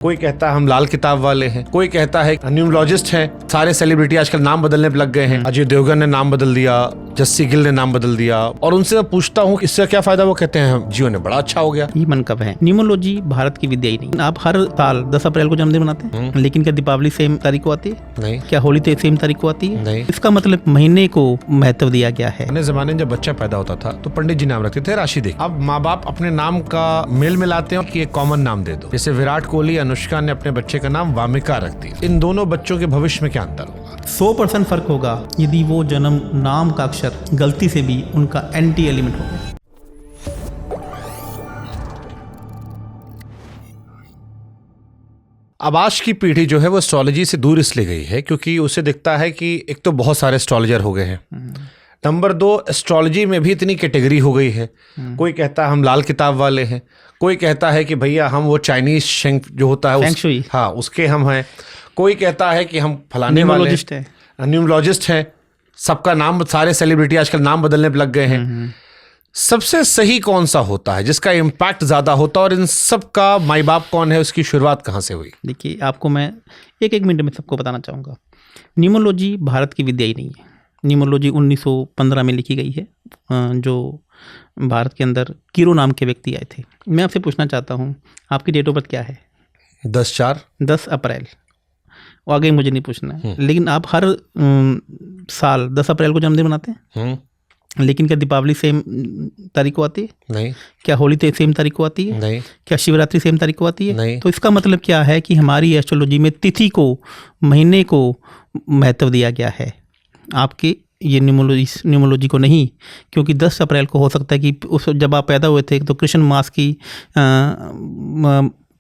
कोई कहता है हम लाल किताब वाले हैं, कोई कहता है न्यूमरोलॉजिस्ट हैं। सारे सेलिब्रिटी आजकल नाम बदलने पे लग गए हैं। अजय देवगन ने नाम बदल दिया, जस्सी गिल ने नाम बदल दिया, और उनसे मैं पूछता हूँ इससे क्या फायदा, वो कहते हैं जीवन में बड़ा अच्छा हो गया। ये मन कब है। न्यूमरोलॉजी भारत की विद्या ही नहीं। आप हर साल 10 अप्रैल को जन्मदिन मनाते हैं, लेकिन क्या दीपावली सेम तारीख को आती है? नहीं। क्या होली सेम तारीख को आती है? नहीं। इसका मतलब महीने को महत्व दिया गया है। पुराने जमाने में जब बच्चा पैदा होता था तो पंडित जी नाम रखते थे, राशि देख। अब माँ बाप अपने नाम का मेल मिलाते हैं कि एक कॉमन नाम दे दो। जैसे विराट कोहली, अनुष्का ने अपने बच्चे का नाम वामिका रख दिया। इन दोनों बच्चों के भविष्य में क्या अंतर होगा? 100% फर्क होगा यदि वो जन्म नाम का अक्षर गलती से भी उनका एंटी एलिमेंट हो गया। अब आज की पीढ़ी जो है वो एस्ट्रोलॉजी से दूर इसलिए गई है क्योंकि उसे दिखता है कि एक तो बहुत सारे एस्ट्रोलॉजर हो गए हैं, नंबर 2 एस्ट्रोलॉजी में भी इतनी कैटेगरी हो गई है। कोई कहता है हम लाल किताब वाले हैं, कोई कहता है कि भैया हम वो चाइनीज शेंग जो होता है हाँ उसके हम हैं, कोई कहता है कि हम फलाने वाले न्यूमरोलॉजिस्ट हैं। सबका नाम, सारे सेलिब्रिटी आजकल नाम बदलने पे लग गए हैं। सबसे सही कौन सा होता है जिसका इम्पैक्ट ज्यादा होता है, और इन सब का माई बाप कौन है, उसकी शुरुआत कहाँ से हुई? देखिए, आपको मैं एक मिनट में सबको बताना चाहूँगा। न्यूमरोलॉजी भारत की विद्या ही नहीं है। न्यूमरोलॉजी 1915 में लिखी गई है, जो भारत के अंदर कीरो नाम के व्यक्ति आए थे। मैं आपसे पूछना चाहता हूँ, आपकी डेट ऑफ बर्थ क्या है? 10 अप्रैल। वो आगे मुझे नहीं पूछना है, लेकिन आप हर साल 10 अप्रैल को जन्मदिन मनाते हैं, लेकिन क्या दीपावली सेम तारीख को आती है? नहीं। क्या होली सेम तारीख को आती है? नहीं। क्या शिवरात्रि सेम तारीख को आती है? नहीं। तो इसका मतलब क्या है कि हमारी एस्ट्रोलॉजी में तिथि को, महीने को महत्व दिया गया है, आपके ये न्यूमरोलॉजी को नहीं। क्योंकि 10 अप्रैल को हो सकता है कि उस जब आप पैदा हुए थे तो कृष्ण मास की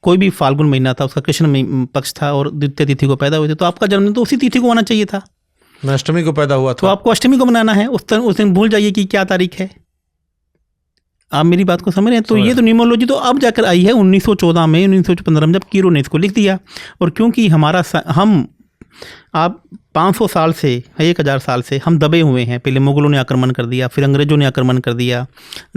कोई भी फाल्गुन महीना था, उसका कृष्ण पक्ष था और द्वितीय तिथि को पैदा हुए थे, तो आपका जन्मदिन तो उसी तिथि को आना चाहिए था। मैं अष्टमी को पैदा हुआ था, तो आपको अष्टमी को मनाना है। उस दिन भूल जाइए कि क्या तारीख है। आप मेरी बात को समझ रहे हैं? तो ये तो न्यूमरोलॉजी तो अब जाकर आई है 1914 में, 1915 में, जब कीरो ने इसको लिख दिया। और क्योंकि आप 500 साल से 1000 साल से हम दबे हुए हैं। पहले मुगलों ने आक्रमण कर दिया, फिर अंग्रेज़ों ने आक्रमण कर दिया।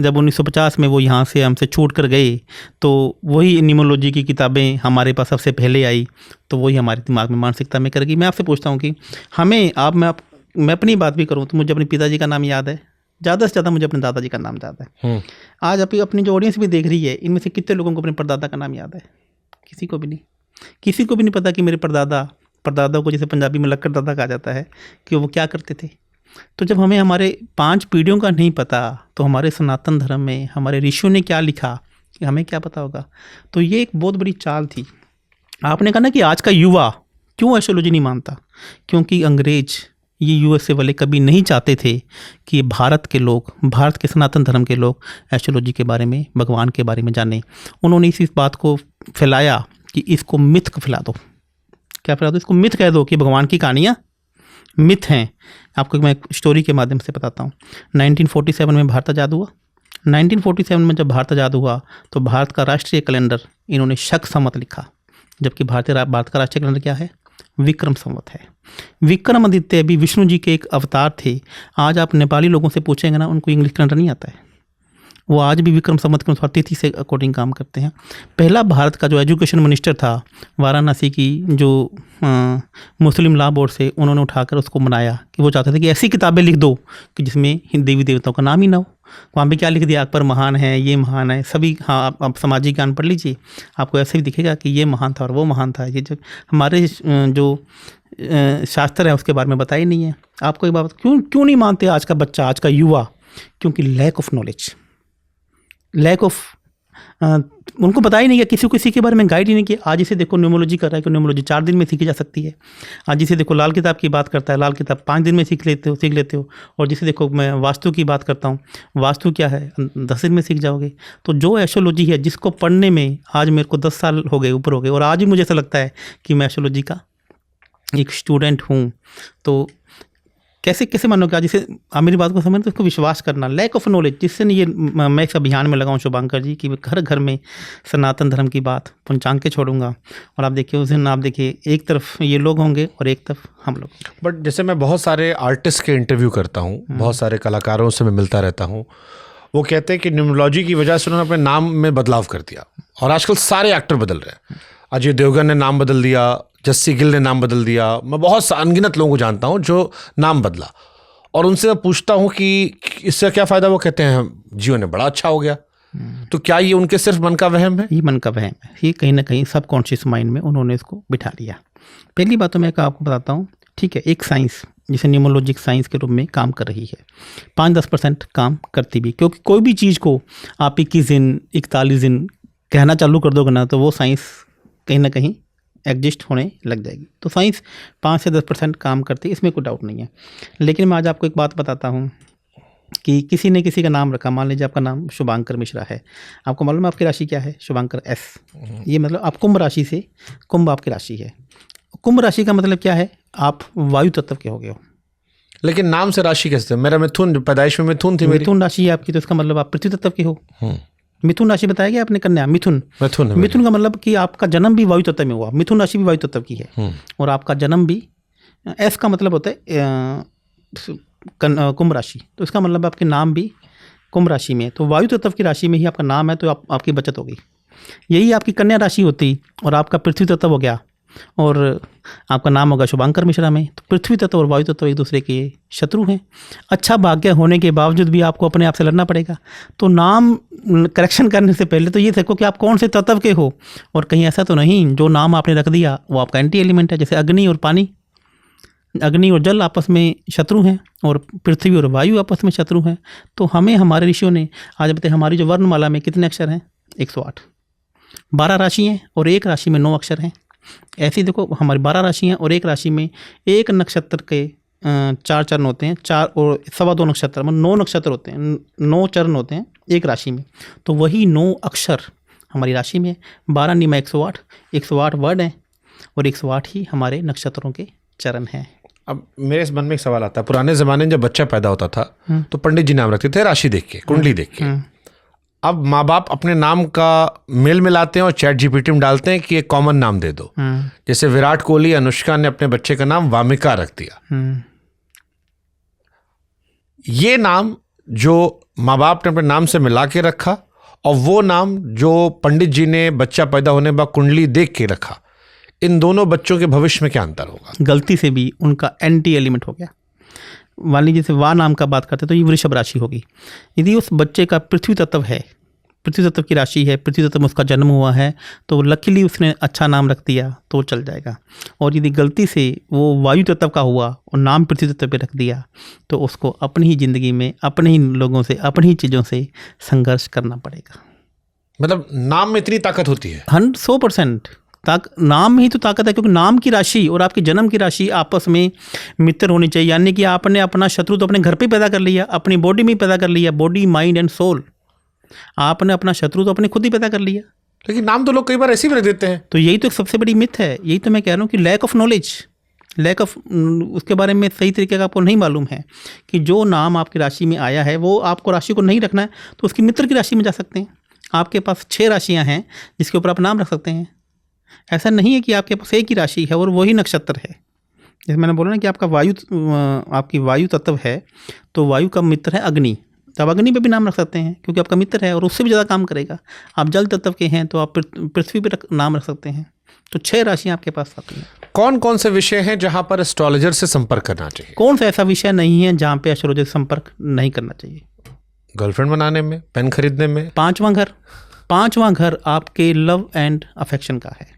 जब 1950 में वो यहाँ से हमसे छूट कर गए तो वही न्यूमरोलॉजी की किताबें हमारे पास सबसे पहले आई, तो वही हमारे दिमाग में, मानसिकता में कर गई। मैं आपसे पूछता हूँ कि मैं अपनी बात भी करूँ तो मुझे अपने पिताजी का नाम याद है, ज़्यादा से ज़्यादा मुझे अपने दादाजी का नाम याद है। आज अपनी जो ऑडियंस भी देख रही है, इनमें से कितने लोगों को अपने परदादा का नाम याद है? किसी को भी नहीं। किसी को भी नहीं पता कि मेरे परदादा को, जैसे पंजाबी में लक्कड़ दादा कहा जाता है, कि वो क्या करते थे। तो जब हमें हमारे 5 पीढ़ियों का नहीं पता तो हमारे सनातन धर्म में हमारे ऋषियों ने क्या लिखा, कि हमें क्या पता होगा? तो ये एक बहुत बड़ी चाल थी। आपने कहा ना कि आज का युवा क्यों एस्ट्रोलॉजी नहीं मानता? क्योंकि अंग्रेज, ये यूएसए वाले कभी नहीं चाहते थे कि भारत के लोग, भारत के सनातन धर्म के लोग एस्ट्रोलॉजी के बारे में, भगवान के बारे में जाने। उन्होंने इस बात को फैलाया कि इसको मिथ को फैला दो। क्या फैला दो? इसको मिथ कह दो कि भगवान की कहानियाँ मिथ हैं। आपको मैं एक स्टोरी के माध्यम से बताता हूँ। 1947 में भारत आज़ाद हुआ। 1947 में जब भारत आज़ाद हुआ तो भारत का राष्ट्रीय कैलेंडर इन्होंने शक संवत लिखा, जबकि भारत का राष्ट्रीय कैलेंडर क्या है? विक्रम संवत है। विक्रमादित्य भी विष्णु जी के एक अवतार थे। आज आप नेपाली लोगों से पूछेंगे ना, उनको इंग्लिश कैलेंडर नहीं आता है। वो आज भी विक्रम संवत के अनुसार तिथि से अकॉर्डिंग काम करते हैं। पहला भारत का जो एजुकेशन मिनिस्टर था वाराणसी की, जो मुस्लिम लॉ बोर्ड से, उन्होंने उठाकर उसको बनाया कि वो चाहते थे कि ऐसी किताबें लिख दो कि जिसमें देवी देवताओं का नाम ही ना हो। वहाँ पे क्या लिख दिया? अकबर महान है, ये महान है, सभी। हाँ, आप सामाजिक ज्ञान पढ़ लीजिए, आपको ऐसे भी दिखेगा कि ये महान था और वो महान था। ये जो हमारे जो शास्त्र है उसके बारे में बताया ही नहीं है। आपको एक बात क्यों नहीं मानते आज का बच्चा, आज का युवा? क्योंकि लैक ऑफ नॉलेज, उनको पता ही नहीं है, किसी के बारे में गाइड ही नहीं किया। आज इसे देखो न्यूमरोलॉजी कर रहा है कि न्यूमरोलॉजी 4 दिन में सीखी जा सकती है। आज जिसे देखो लाल किताब की बात करता है, लाल किताब 5 दिन में सीख लेते हो। और जिसे देखो मैं वास्तु की बात करता हूँ, वास्तु क्या है, 10 दिन में सीख जाओगे। तो जो एस्ट्रोलॉजी है, जिसको पढ़ने में आज मेरे को 10 साल हो गए, ऊपर हो गए, और आज भी मुझे ऐसा लगता है कि मैं एस्ट्रोलॉजी का एक स्टूडेंट हूँ, तो कैसे मानोगे? जिसे आप मेरी बात को समझ तो उसको विश्वास करना, लैक ऑफ नॉलेज, जिससे ये मैं इस अभियान में लगाऊं शुभांकर जी कि घर घर में सनातन धर्म की बात पहुँचा के छोड़ूंगा। और आप देखिए उस दिन, आप देखिए एक तरफ ये लोग होंगे और एक तरफ हम लोग। बट जैसे मैं बहुत सारे आर्टिस्ट के इंटरव्यू करता हूँ, बहुत सारे कलाकारों से मैं मिलता रहता हूँ, वो कहते हैं कि न्यूमरोलॉजी की वजह से उन्होंने अपने नाम में बदलाव कर दिया, और आजकल सारे एक्टर बदल रहे हैं। अजय देवगन ने नाम बदल दिया, जस्सी गिल ने नाम बदल दिया, मैं बहुत अनगिनत लोगों को जानता हूँ जो नाम बदला, और उनसे मैं पूछता हूँ कि इससे क्या फ़ायदा, वो कहते हैं जीवन में बड़ा अच्छा हो गया। तो क्या ये उनके सिर्फ मन का वहम है? ये मन का वहम है, ये कहीं ना कहीं सबकॉन्शियस माइंड में उन्होंने इसको बिठा लिया। पहली बात तो मैं आपको बताता हूँ, ठीक है, एक साइंस जिसे न्यूमोलॉजिक साइंस के रूप में काम कर रही है, 5-10% काम करती भी, क्योंकि कोई भी चीज़ को आप 21 दिन 41 दिन कहना चालू कर दोगे ना तो वो साइंस कहीं ना कहीं एग्जिस्ट होने लग जाएगी। तो साइंस 5 से 10% काम करती है, इसमें कोई डाउट नहीं है। लेकिन मैं आज आपको एक बात बताता हूँ कि किसी ने किसी का नाम रखा, मान लीजिए आपका नाम शुभांकर मिश्रा है, आपको मालूम है आपकी राशि क्या है? शुभांकर एस। ये मतलब आप कुंभ राशि से, कुंभ आपकी राशि है, कुंभ राशि का मतलब क्या है? आप वायु तत्व के हो गए हो। लेकिन नाम से राशि कैसे? मेरा मिथुन, पैदाइश में मिथुन थी मेरी। मिथुन राशि है आपकी, तो इसका मतलब आप पृथ्वी तत्व के हो। मिथुन राशि बताया गया आपने, कन्या, मिथुन। मिथुन का मतलब कि आपका जन्म भी वायु तत्व में हुआ, मिथुन राशि भी वायु तत्व की है, और आपका जन्म भी, एस का मतलब होता है कुंभ राशि, तो इसका मतलब आपके नाम भी कुंभ राशि में है, तो वायु तत्व की राशि में ही आपका नाम है, तो आपकी बचत होगी। यही आपकी कन्या राशि होती और आपका पृथ्वी तत्व हो गया और आपका नाम होगा शुभांकर मिश्रा में, तो पृथ्वी तत्व और वायु तत्व एक दूसरे के शत्रु हैं। अच्छा भाग्य होने के बावजूद भी आपको अपने आप से लड़ना पड़ेगा। तो नाम करेक्शन करने से पहले तो ये देखो कि आप कौन से तत्व के हो, और कहीं ऐसा तो नहीं जो नाम आपने रख दिया वो आपका एंटी एलिमेंट है। जैसे अग्नि और पानी, अग्नि और जल आपस में शत्रु हैं, और पृथ्वी और वायु आपस में शत्रु हैं। तो हमें हमारे ऋषियों ने आज बताए, हमारी जो वर्णमाला में कितने अक्षर हैं? 108। 12 राशि हैं और एक राशि में 9 अक्षर हैं। ऐसे ही देखो, हमारी 12 राशि हैं और एक राशि में एक नक्षत्र के 4 चरण होते हैं, 4 और 2.25 नक्षत्र, मतलब 9 नक्षत्र होते हैं, 9 चरण होते हैं एक राशि में। तो वही 9 अक्षर हमारी राशि में 12 निमा 108, 108 वर्ड हैं और 108 ही हमारे नक्षत्रों के चरण हैं। अब मेरे इस मन में एक सवाल आता है, पुराने ज़माने में जब बच्चा पैदा होता था तो पंडित जी नाम रखते थे राशि देख के, कुंडली देख के। अब माँ बाप अपने नाम का मेल मिलाते हैं और चैट जीपीटी में डालते हैं कि एक कॉमन नाम दे दो। जैसे विराट कोहली, अनुष्का ने अपने बच्चे का नाम वामिका रख दिया। ये नाम जो माँ बाप ने अपने नाम से मिला के रखा और वो नाम जो पंडित जी ने बच्चा पैदा होने के बाद कुंडली देख के रखा, इन दोनों बच्चों के भविष्य में क्या अंतर होगा? गलती से भी उनका एंटी एलिमेंट हो गया। मान लीजिए जैसे वाह नाम का बात करते तो ये वृषभ राशि होगी। यदि उस बच्चे का पृथ्वी तत्व है, पृथ्वी तत्व की राशि है, पृथ्वी तत्व में उसका जन्म हुआ है, तो लकीली उसने अच्छा नाम रख दिया तो चल जाएगा। और यदि गलती से वो वायु तत्व का हुआ और नाम पृथ्वी तत्व पे रख दिया तो उसको अपनी ही ज़िंदगी में अपने ही लोगों से, अपनी ही चीज़ों से संघर्ष करना पड़ेगा। मतलब नाम में इतनी ताकत होती है? 100% नाम में ही तो ताकत है, क्योंकि नाम की राशि और आपकी जन्म की राशि आपस में मित्र होनी चाहिए। यानी कि आपने अपना शत्रु तो अपने घर पे पैदा कर लिया, अपनी बॉडी में पैदा कर लिया, बॉडी माइंड एंड सोल। आपने अपना शत्रु तो अपने खुद ही पैदा कर लिया। लेकिन नाम तो लोग कई बार ऐसे ही रख देते हैं। तो यही तो एक सबसे बड़ी मिथ है। यही तो मैं कह रहा हूँ कि lack of knowledge, lack of, उसके बारे में सही तरीके का आपको नहीं मालूम है कि जो नाम आपकी राशि में आया है वो आपको राशि को नहीं रखना है तो उसकी मित्र की राशि में जा सकते हैं। आपके पास 6 राशियाँ हैं जिसके ऊपर आप नाम रख सकते हैं। ऐसा नहीं है कि आपके पास एक ही राशि है और वही नक्षत्र है। जैसे मैंने बोला ना कि आपका आपकी वायु तत्व है, तो वायु का मित्र है अग्नि, तो आप अग्नि पे भी नाम रख सकते हैं क्योंकि आपका मित्र है और उससे भी ज़्यादा काम करेगा। आप जल तत्व के हैं तो आप पृथ्वी पे नाम रख सकते हैं। तो 6 राशियाँ आपके पास आती हैं। कौन कौन से विषय हैं जहाँ पर एस्ट्रोलॉजर से संपर्क करना चाहिए? कौन सा ऐसा विषय नहीं है जहाँ पे एस्ट्रोलॉजर से संपर्क नहीं करना चाहिए? गर्लफ्रेंड बनाने में, पेन खरीदने में। 5वां घर आपके लव एंड अफेक्शन का है।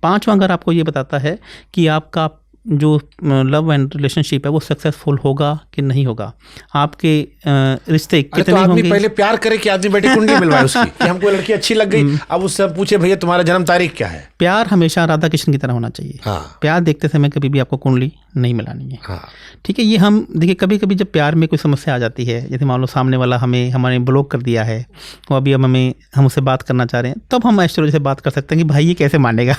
5वां घर आपको ये बताता है कि आपका जो लव एंड रिलेशनशिप है वो सक्सेसफुल होगा कि नहीं होगा, आपके रिश्ते कितने तो होंगे। पहले प्यार करे कि आदमी बैठे कुंडली मिलवाए उसकी कि हमको लड़की अच्छी लग गई, अब उससे पूछे भैया तुम्हारा जन्म तारीख क्या है। प्यार हमेशा राधा कृष्ण की तरह होना चाहिए। हाँ। प्यार देखते समय कभी भी आपको कुंडली नहीं मिलानी है। हाँ। ठीक है। ये हम देखिए, कभी कभी जब प्यार में कोई समस्या आ जाती है, जैसे मान लो सामने वाला हमारे ब्लॉक कर दिया है और अभी हम उससे बात करना चाह रहे हैं, तब हम एस्ट्रोलॉजर से बात कर सकते हैं कि भाई ये कैसे मानेगा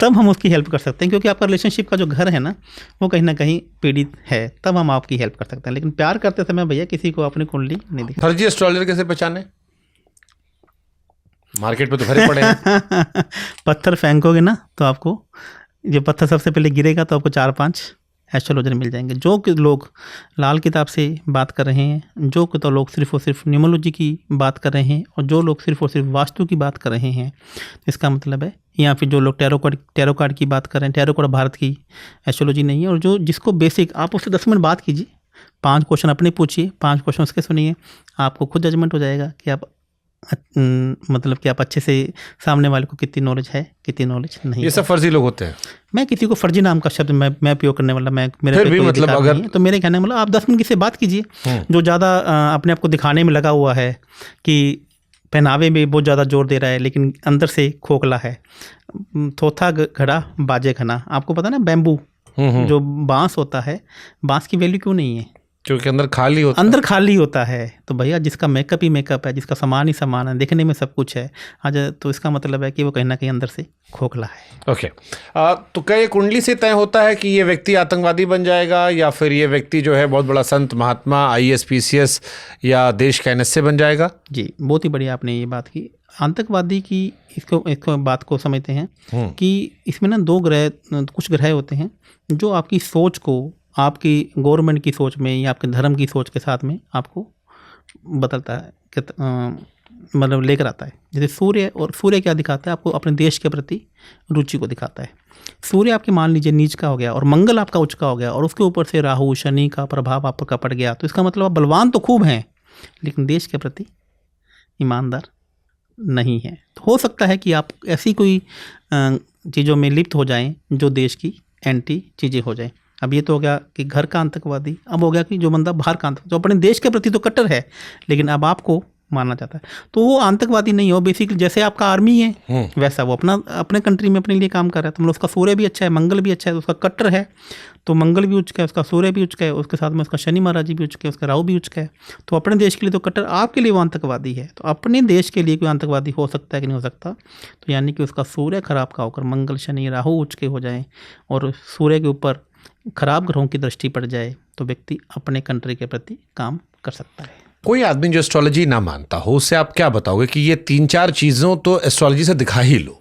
तब हम उसकी हेल्प कर सकते हैं, क्योंकि आपका रिलेशनशिप का जो घर है ना वो कहीं ना कहीं पीड़ित है, तब हम आपकी हेल्प कर सकते हैं। लेकिन प्यार करते समय भैया किसी को अपनी कुंडली नहीं दिखा। फर्जी एस्ट्रोलॉजर कैसे पहचाने? मार्केट में तो भरे पड़े हैं। पत्थर फेंकोगे ना तो आपको, जो पत्थर सबसे पहले गिरेगा तो आपको 4-5 एस्ट्रोलॉजर मिल जाएंगे। जो कि लोग लाल किताब से बात कर रहे हैं, जो कि तो लोग सिर्फ और सिर्फ न्यूमरोलॉजी की बात कर रहे हैं, और जो लोग सिर्फ और सिर्फ वास्तु की बात कर रहे हैं, इसका मतलब है या फिर जो लोग टैरो कार्ड की बात कर रहे हैं, टैरो कार्ड भारत की एस्ट्रोलॉजी नहीं है। और जो जिसको बेसिक, आप उससे 10 मिनट बात कीजिए, 5 क्वेश्चन अपने पूछिए, 5 क्वेश्चन उसके सुनिए, आपको खुद जजमेंट हो जाएगा कि आप मतलब कि आप अच्छे से सामने वाले को कितनी नॉलेज है, कितनी नॉलेज नहीं। ये सब फर्जी लोग होते हैं। मैं किसी को फर्जी नाम का शब्द मैं उपयोग करने वाला, मेरे फिर भी मतलब अगर तो मेरे कहने मतलब आप 10 मिनट किसी से बात कीजिए जो ज़्यादा अपने आप को दिखाने में लगा हुआ है कि पहनावे में बहुत ज़्यादा जोर दे रहा है लेकिन अंदर से खोखला है। थोथा घड़ा बाजे खना, आपको पता ना बैम्बू जो बांस होता है, बांस की वैल्यू क्यों नहीं है? क्योंकि अंदर खाली होता है। तो भैया जिसका मेकअप ही मेकअप है, जिसका सामान ही सामान है, देखने में सब कुछ है आज, तो इसका मतलब है कि वो कहीं ना कहीं अंदर से खोखला है। ओके। तो क्या ये कुंडली से तय होता है कि ये व्यक्ति आतंकवादी बन जाएगा या फिर ये व्यक्ति जो है बहुत बड़ा संत महात्मा IAS PCS या देश का NSA बन जाएगा? जी, बहुत ही बढ़िया आपने ये बात की। आतंकवादी की इसको बात को समझते हैं कि इसमें ना कुछ ग्रह होते हैं जो आपकी सोच को, आपकी गवर्नमेंट की सोच में या आपके धर्म की सोच के साथ में आपको बदलता है, मतलब लेकर आता है। जैसे सूर्य, और सूर्य क्या दिखाता है? आपको अपने देश के प्रति रुचि को दिखाता है। सूर्य आपके मान लीजिए नीच का हो गया और मंगल आपका उच्च का हो गया और उसके ऊपर से राहु शनि का प्रभाव आपका पड़ गया, तो इसका मतलब आप बलवान तो खूब हैं लेकिन देश के प्रति ईमानदार नहीं है। तो हो सकता है कि आप ऐसी कोई चीज़ों में लिप्त हो जाएं जो देश की एंटी चीज़ें हो जाएं। अब ये तो हो गया कि घर का आतंकवादी, अब हो गया कि जो बंदा बाहर का आतंकवादी, जो अपने देश के प्रति तो कट्टर है लेकिन अब आपको मानना चाहता है, तो वो आतंकवादी नहीं हो। बेसिकली जैसे आपका आर्मी है वैसा वो अपने कंट्री में अपने लिए काम कर रहा है। तो मतलब उसका सूर्य भी अच्छा है, मंगल भी अच्छा है, तो उसका कट्टर है, तो मंगल भी उच्च का है, उसका सूर्य भी उच्च का है, उसके साथ में उसका शनि महाराज जी भी उच्च का है, उसका राहु भी उच्च का है, तो अपने देश के लिए तो कट्टर, आपके लिए वो आतंकवादी है। तो अपने देश के लिए कोई आतंकवादी हो सकता है कि नहीं हो सकता? तो यानी कि उसका सूर्य खराब का होकर मंगल शनि राहु उच्च के हो जाए और सूर्य के ऊपर खराब ग्रहों की दृष्टि पड़ जाए तो व्यक्ति अपने कंट्री के प्रति काम कर सकता है। कोई आदमी जो एस्ट्रोलॉजी ना मानता हो उसे आप क्या बताओगे कि ये 3-4 चीज़ों तो एस्ट्रोलॉजी से दिखा ही लो,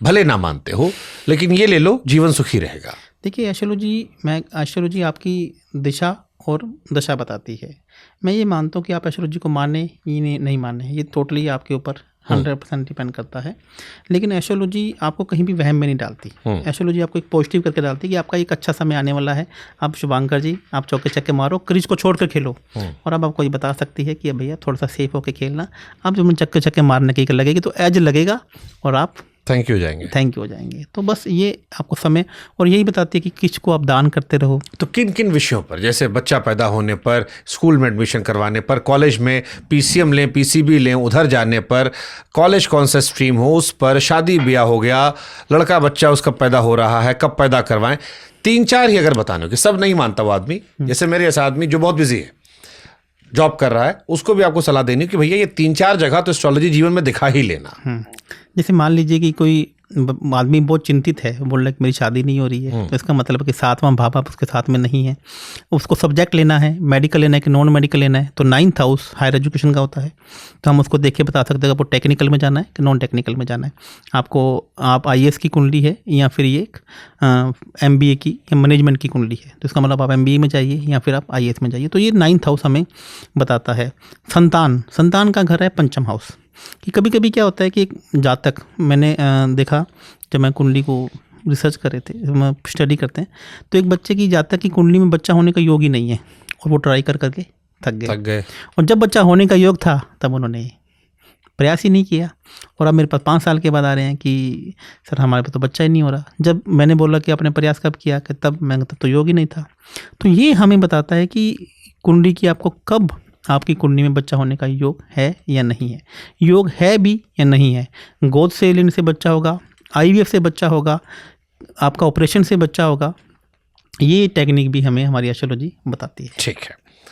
भले ना मानते हो लेकिन ये ले लो, जीवन सुखी रहेगा? देखिए एस्ट्रोलॉजी आपकी दिशा और दशा बताती है। मैं ये मानता हूँ कि आप एस्ट्रोलॉजी को माने ही नहीं माने, ये टोटली आपके ऊपर 100% डिपेंड करता है। लेकिन एस्ट्रोलॉजी आपको कहीं भी वहम में नहीं डालती। एस्ट्रोलॉजी आपको एक पॉजिटिव करके डालती है कि आपका एक अच्छा समय आने वाला है। आप शुभांकर जी, आप चौके चक्के मारो, क्रीज को छोड़ कर खेलो। और अब आपको ये बता सकती है कि भैया थोड़ा सा सेफ होकर खेलना। आप जब चक्के चक्के मारने की लगेगी तो एज लगेगा और आप थैंक यू हो जाएंगे। तो बस ये आपको समय, और यही बताती है कि किसको आप दान करते रहो। तो किन किन विषयों पर, जैसे बच्चा पैदा होने पर, स्कूल में एडमिशन करवाने पर, कॉलेज में PCM लें, PCB लें, उधर जाने पर, कॉलेज कौन सा स्ट्रीम हो उस पर, शादी ब्याह हो गया, लड़का बच्चा उसका पैदा हो रहा है, कब पैदा करवाएं, 3-4 ही अगर बताने हो कि सब नहीं मानता वो आदमी, जैसे मेरे ऐसा आदमी जो बहुत बिजी है, जॉब कर रहा है, उसको भी आपको सलाह देनी कि भैया ये 3-4 जगह तो एस्ट्रोलॉजी जीवन में दिखा ही लेना। जैसे मान लीजिए कि कोई आदमी बहुत चिंतित है, बोल रहा है कि मेरी शादी नहीं हो रही है, तो इसका मतलब कि 7वां भाव आप उसके साथ में नहीं है। उसको सब्जेक्ट लेना है, मेडिकल लेना है कि नॉन मेडिकल लेना है, तो 9th हाउस हायर एजुकेशन का होता है, तो हम उसको देख के बता सकते हैं आपको टेक्निकल में जाना है कि नॉन टेक्निकल में जाना है। आप IAS की कुंडली है या फिर ये MBA की या मैनेजमेंट की कुंडली है, तो इसका मतलब आप MBA में जाइए या फिर आप IAS में जाइए। तो ये 9th हाउस हमें बताता है। संतान का घर है 5th हाउस। कि कभी कभी क्या होता है कि एक जातक, मैंने देखा जब मैं कुंडली को रिसर्च कर रहे थे, मैं स्टडी करते हैं, तो एक बच्चे की जातक की कुंडली में बच्चा होने का योग ही नहीं है और वो ट्राई करके थक गए। और जब बच्चा होने का योग था तब उन्होंने प्रयास ही नहीं किया और अब मेरे पास 5 साल के बाद आ रहे हैं कि सर हमारे पास तो बच्चा ही नहीं हो रहा। जब मैंने बोला कि आपने प्रयास कब किया, कि तब तो योग ही नहीं था। तो ये हमें बताता है कि कुंडली की आपको कब आपकी कुंडली में बच्चा होने का योग है या नहीं है, योग है भी या नहीं है। गोद से लेने से बच्चा होगा, IVF से बच्चा होगा, आपका ऑपरेशन से बच्चा होगा, ये टेक्निक भी हमें हमारी एस्ट्रोलॉजी बताती है। ठीक है।